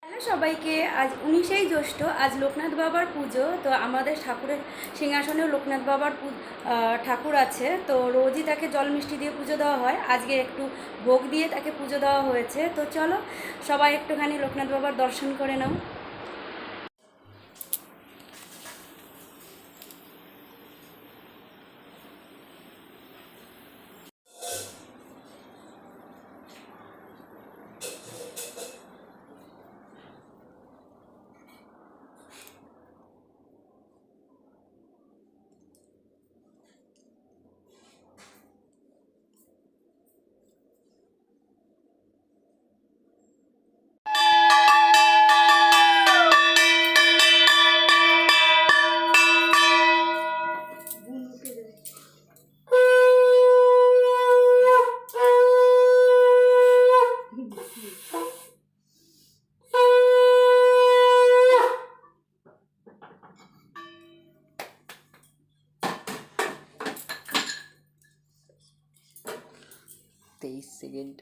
Hello সবাইকে, আজ 19শে জ্যৈষ্ঠ, আজ লোকনাথ বাবার পুজো। তো আমাদের ঠাকুরের সিংহাসনেও লোকনাথ বাবার ঠাকুর আছে, তো রোজই তাকে জল মিষ্টি দিয়ে পুজো দেওয়া হয়। আজকে একটু ভোগ দিয়ে তাকে পুজো দেওয়া হয়েছে। তো চলো সবাই একটুখানি লোকনাথ বাবার দর্শন করে নাও। 23 সেকেন্ড।